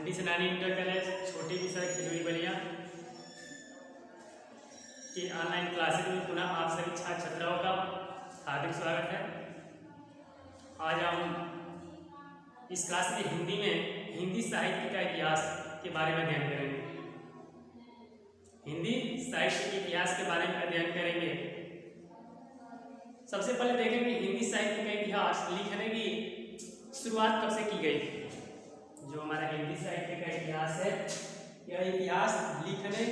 हिंदी सेनानी inter college छोटी विषय खिजड़ी बलिया की ऑनलाइन क्लासेज में पुनः आप सभी छात्र छात्राओं का हार्दिक स्वागत है। आज हम इस क्लास में हिंदी में हिंदी साहित्य का इतिहास के बारे में अध्ययन करेंगे। हिंदी साहित्य के इतिहास के बारे में अध्ययन करेंगे। सबसे पहले देखेंगे हिंदी साहित्य का इतिहास लिखने की शुरुआत कब से की गई थी। जो हमारा हिंदी साहित्य का इतिहास है, यह इतिहास लिखने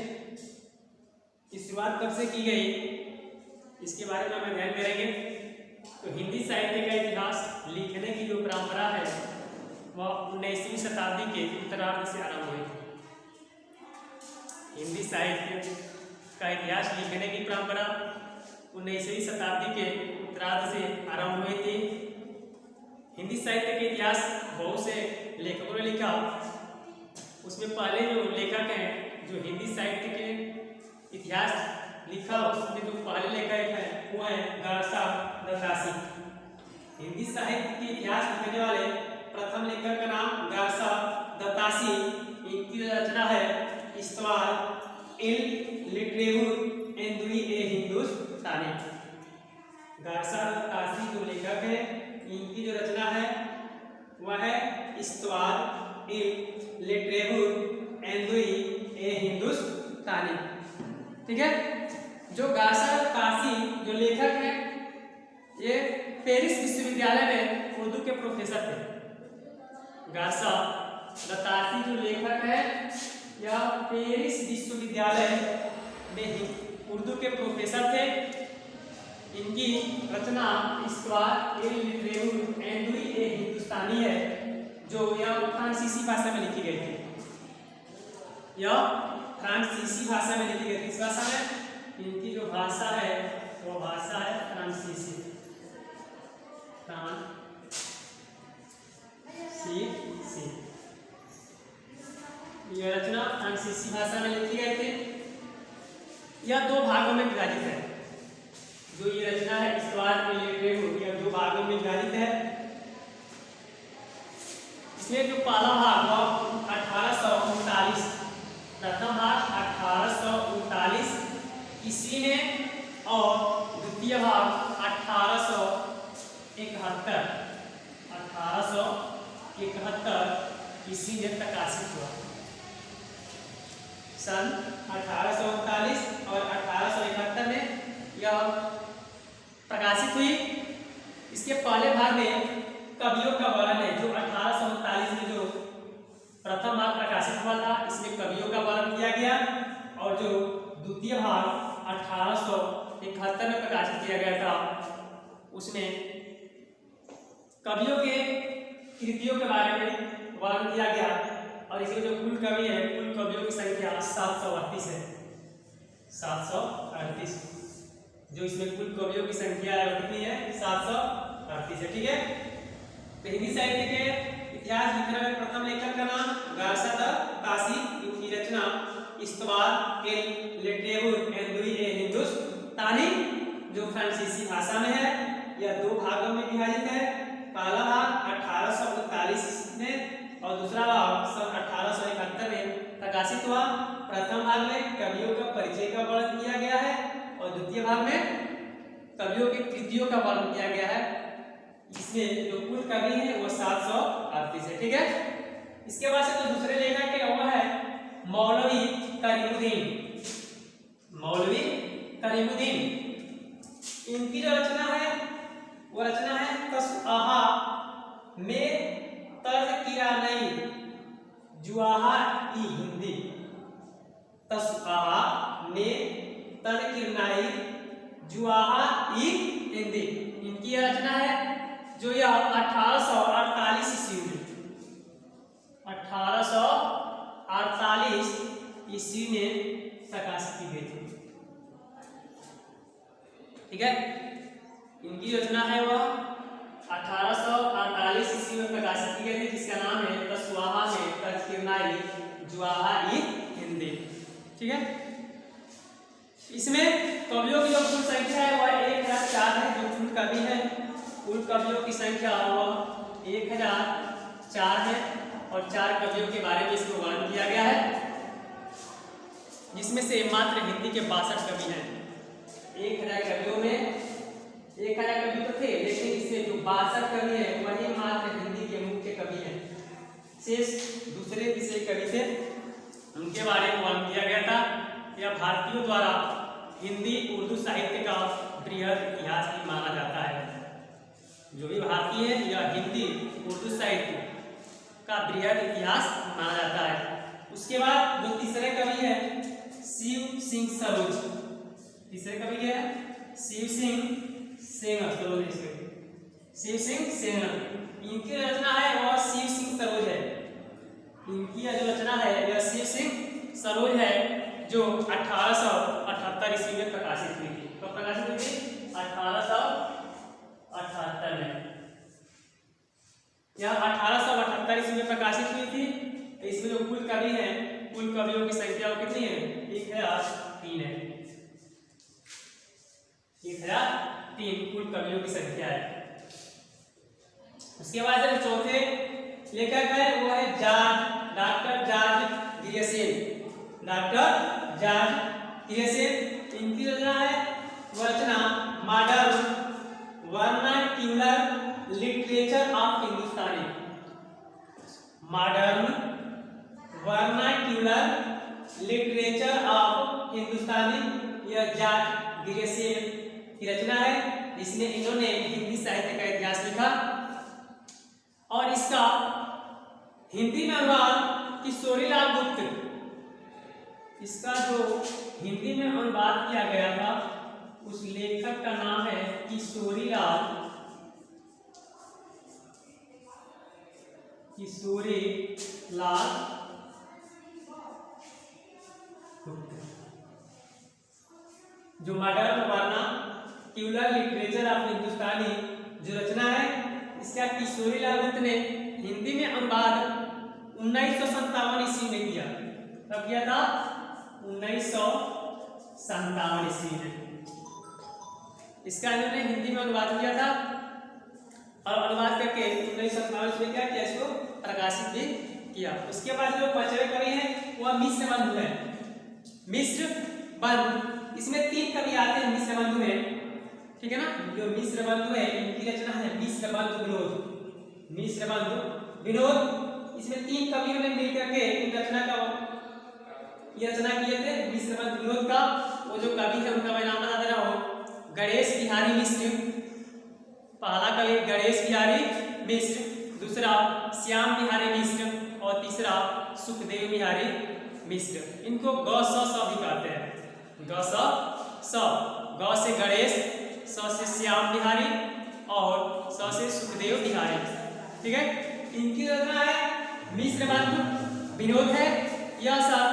की शुरुआत कब से की गई, इसके बारे में हम अध्ययन करेंगे। तो हिंदी साहित्य का इतिहास लिखने की जो परंपरा है वह 19वीं शताब्दी के उत्तरार्ध से आरंभ हुई। हिंदी साहित्य का इतिहास लिखने की परंपरा 19वीं शताब्दी के उत्तरार्ध से आरंभ हुई थी। हिंदी साहित्य के इतिहास बहुत से लेखकों ने लिखा। उसमें पहले जो लेखक हैं जो हिंदी साहित्य के इतिहास लिखा, उसमें जो पहले लेखक हैं वो है गारसा दत्तासी। हिंदी साहित्य के इतिहास लिखने वाले प्रथम लेखक का नाम गारसा दत्तासी। इनकी रचना है इस्तवाद इल लिटरेचर एंड ए हिंदुस्तानी। गारसा दत्तासी जो लेखक है, इनकी जो रचना है वह है इस्तवाद इल लिटरेचर एंड ए हिंदुस्तानी। ठीक है। जो गारसा दत्तासी जो लेखक हैं, ये पेरिस विश्वविद्यालय में उर्दू के प्रोफेसर थे। गारसा दत्तासी जो लेखक है, यह पेरिस विश्वविद्यालय में उर्दू के प्रोफेसर थे। इनकी रचना इस्तवाद इल लिटरेचर एंड ए हिंदुस्तानी है, जो यह फ्रांसीसी भाषा में लिखी गई थी। यह फ्रांसीसी भाषा में लिखी गई थी। इस भाषा में इनकी जो भाषा है वो भाषा है फ्रांसीसी। यह रचना फ्रांसीसी भाषा में लिखी गई थी। यह दो भागों में विभाजित है। जो ये रचना है इस्तवाद इल लिटरेचर, यह दो भागों में विभाजित है। इसमें जो पहला भाग वह 1839, प्रथम भाग 1839 ईस्वी में, और द्वितीय भाग 1871 ईस्वी में प्रकाशित हुआ। सन 1839 और 1871 में यह प्रकाशित हुई। इसके पहले भाग में कवियों का वर्णन है। जो 1839 में जो प्रथम भाग प्रकाशित हुआ था, इसमें कवियों का वर्णन किया गया, और जो द्वितीय भाग 1871 में प्रकाशित किया गया था, उसमें कवियों के कृतियों के बारे में वर्णन किया गया। और इसमें जो कुल कवि है, कुल कवियों की संख्या 738 है। 738 जो इसमें कुल कवियों की संख्या कितनी है? 738 है। ठीक है। तो हिंदी साहित्य के इतिहास लिखने में प्रथम लेखक का नाम गारसा दत्तासी। इनकी रचना इस्तवाद इल लिटरेचर एंड ए हिंदुस्तानी जो फ्रांसीसी भाषा में है, यह दो भागों में विभाजित है। पहला भाग 1839 में और दूसरा भाग सन 1871 में प्रकाशित हुआ। प्रथम भाग में कवियों का परिचय का वर्णन किया गया है, और द्वितीय भाग में कवियों की कृतियों का वर्णन किया गया है। इसमें जो कुल कवि है वो 738 है। ठीक है। इसके बाद से जो दूसरे लेखक है वो है मौलवी करीमुद्दीन। मौलवी करीमुद्दीन, इनकी जो रचना है वो रचना है तस्आहा में तज़किरानई जुआहा ई हिंदी। तस्आहा में तज़किरानई जुआहा ई हिंदी, इनकी रचना है, जो यह 1848 ईस्वी में 1848 ईस्वी में प्रकाशित की गई थी। ठीक है। इनकी रचना है वह 1848 ईस्वी में प्रकाशित की गई थी, जिसका नाम है तस्आहा में तज़किरानई जुआहा ई हिंदी। ठीक है। इसमें कवियों की जो कुल संख्या है वह 1004 है। जो कुल कवि है, कुल कवियों की संख्या वह 1004 4 हैं और 4 कवियों के बारे में इसमें वर्णन किया गया है, जिसमें से मात्र हिंदी के 62 कवि हैं। 1000 कवियों में 1000 कवि तो थे, लेकिन इसमें जो 62 कवि हैं वही मात्र हिंदी के मुख्य कवि हैं। शेष दूसरे तीसरे कवि थे, उनके बारे में वर्णन किया गया था। यह भारतीयों द्वारा हिंदी उर्दू साहित्य का बृहद इतिहास भी माना जाता है। जो भी भारतीय है यह हिंदी उर्दू साहित्य का बृहद इतिहास माना जाता है। उसके बाद जो तीसरे कवि है शिव सिंह सरोज, तीसरे कवि है शिव सिंह सरोज, शिव सिंह सेंगर, इनकी रचना है और शिव सिंह सरोज है। इनकी जो रचना है यह शिव सिंह सरोज है, जो 1878 ईस्वी में प्रकाशित हुई थी। कब प्रकाशित हुई थी? 1878 में। यह 1878 ईस्वी में प्रकाशित हुई थी। इसमें जो कुल कवि हैं, कुल कवियों की संख्या कितनी है? 1003 है। 1003 कुल कवियों की संख्या है। उसके बाद जो चौथे लेखक है वो है doctor George Grierson. Doctor George Grierson, इनकी रचना है वह रचना modern vernacular literature of Hindustani. Modern vernacular literature of Hindustani, यह जॉर्ज ग्रियर्सन की रचना है, जिसमें इन्होंने हिंदी साहित्य का इतिहास लिखा। और इसका हिंदी में अनुवाद किशोरीलाल गुप्त, इसका जो हिंदी में अनुवाद किया गया था उस लेखक का नाम है किशोरीलाल गुप्त। जो मॉडर्न वर्नाक्यूलर लिटरेचर ऑफ हिंदुस्तानी जो रचना है, इसका किशोरीलाल गुप्त ने हिंदी में अनुवाद 1957 ईस्वी में किया। कब किया था? 1957 ईस्वी में इसका इन्होंने हिंदी में अनुवाद किया था, और अनुवाद करके 1957 में क्या किया, इसको प्रकाशित भी किया। उसके बाद जो 5वें कवि हैं वह मिश्र बंधु है। मिश्र बंधु, इसमें 3 कवि आते हैं मिश्र बंधु में, ठीक है ना। जो मिश्र बंधु है इनकी रचना है मिश्र बंधु विनोद। मिश्र बंधु विनोद, इसमें 3 कवियों ने मिलकर के इन रचना का ये रचना किए थे मिश्र बंधु विनोद का। वो जो कवि है उनका मैं नाम बता दे रहा हूँ, गणेश बिहारी मिश्र। पहला कवि गणेश बिहारी मिश्र, दूसरा श्याम बिहारी मिश्र और तीसरा सुखदेव बिहारी मिश्र। इनको ग स भी कहते हैं। ग स, ग से गणेश, स से श्याम बिहारी और स से सुखदेव बिहारी, ठीक है। इनकी रचना है मिश्र बंधु विनोद है। यह सब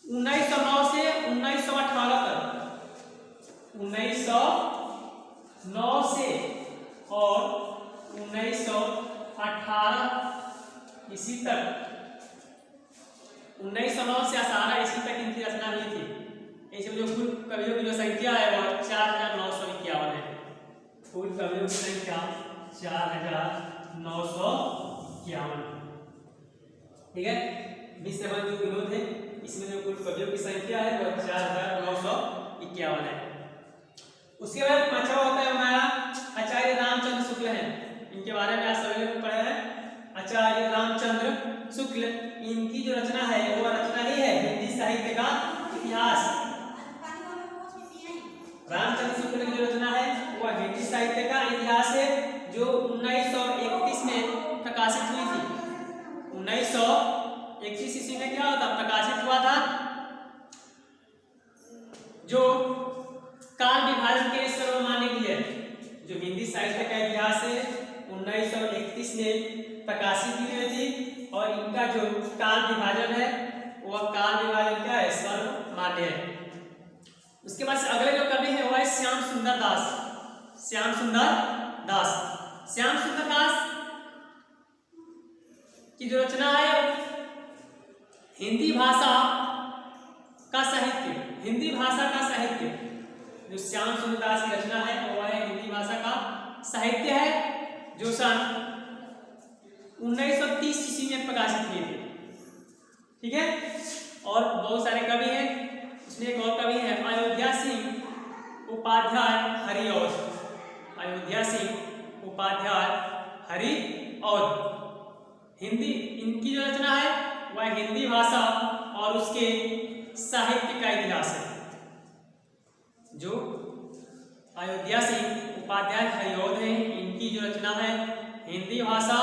1909 से 1918 तक, 1909 से और 1918 इसी तक, 1909 से 18 इसी तक इनकी रचना हुई थी। इसमें जो कुल कवियों की जो संख्या है वह 4951 है। कुल कवियों की संख्या 4951, ठीक है। मिश्र बंधु विनोद है, इसमें जो कुल कवियों की संख्या है वह 4951 है। उसके बाद 5वां होता है हमारा आचार्य रामचंद्र शुक्ल है। इनके बारे में आज सभी लोग पढ़े हैं। आचार्य रामचंद्र शुक्ल, इनकी जो रचना है वो रचना ही है हिंदी साहित्य का इतिहास। रामचंद्र शुक्ल की जो रचना है वह हिंदी साहित्य का इतिहास है, जो 1931 में प्रकाशित हुई थी। 1931 ईस्वी में क्या होता प्रकाशित हुआ था, जो काल विभाजन के सर्वमान्य की है। जो हिंदी साहित्य का इतिहास है 1931 में प्रकाशित की गई थी, और इनका जो काल विभाजन है वह काल विभाजन क्या है, सर्वमान्य है। उसके बाद अगले जो कवि है वह है श्याम सुंदर दास। श्याम सुंदर दास, श्याम सुंदर दास की जो रचना है हिंदी भाषा का साहित्य, हिंदी भाषा का साहित्य। जो श्याम सुंदर दास की रचना है वह है हिंदी भाषा का साहित्य है, जो सन 1930 ईस्वी में प्रकाशित किए थे। ठीक है, और बहुत सारे कवि हैं, उसमें एक और कवि है अयोध्या सिंह उपाध्याय हरिऔध। अयोध्या सिंह उपाध्याय हरिऔध। हिंदी, इनकी जो रचना है वह हिंदी भाषा और उसके साहित्य का इतिहास है। जो अयोध्या सिंह उपाध्याय हरिऔध हैं, इनकी जो रचना है हिंदी भाषा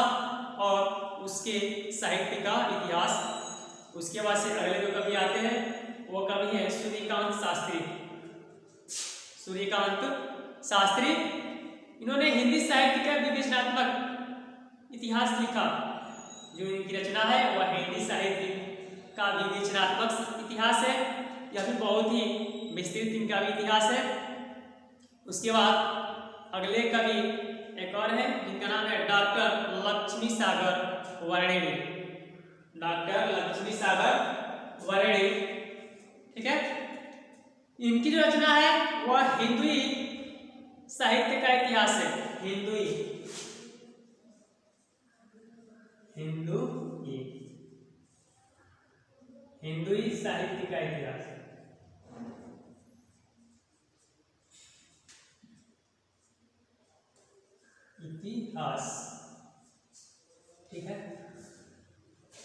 और उसके साहित्य का इतिहास। उसके बाद से अगले जो कवि आते हैं वो कवि है सूर्यकांत शास्त्री। सूर्यकांत शास्त्री, इन्होंने हिंदी साहित्य का विवेचनात्मक इतिहास लिखा। जो इनकी रचना है वह हिंदी साहित्य का विवेचनात्मक इतिहास है। यह भी बहुत ही विस्तृत इनका भी इतिहास है। उसके बाद अगले कवि एक और है जिनका नाम है डॉक्टर लक्ष्मी सागर वर्णिनी। डॉक्टर लक्ष्मी सागर वर्णिनी। ठीक है, इनकी जो रचना है वह हिंदुई साहित्य का इतिहास है। हिंदुई साहित्य का इतिहास। ठीक है,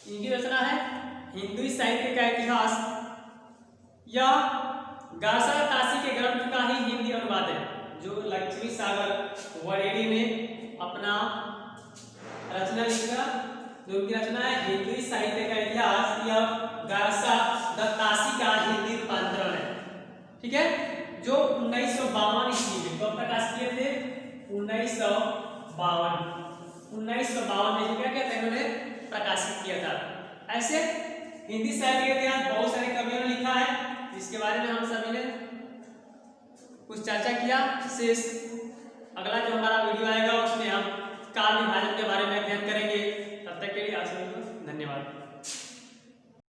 इनकी रचना है हिंदुई साहित्य का इतिहास। यह गासा ताशी के ग्रंथ का ही हिंदी अनुवाद है। जो लक्ष्मी सागर वर्णिनी ने अपना रचना लिखा, जो उनकी रचना है हिंदुई साहित्य का इतिहास, यह गासा ताशी का हिंदी रूपांतरण है। ठीक है, जो 1952 ईस्वी में कब प्रकाशित किए थे? 1952 में क्या कहते हैं उन्होंने प्रकाशित किया था। ऐसे हिंदी साहित्य का इतिहास बहुत सारे कवियों ने लिखा है, जिसके बारे में हम सभी ने कुछ चर्चा किया। शेष अगला जो हमारा वीडियो आएगा उसमें हम काल विभाजन के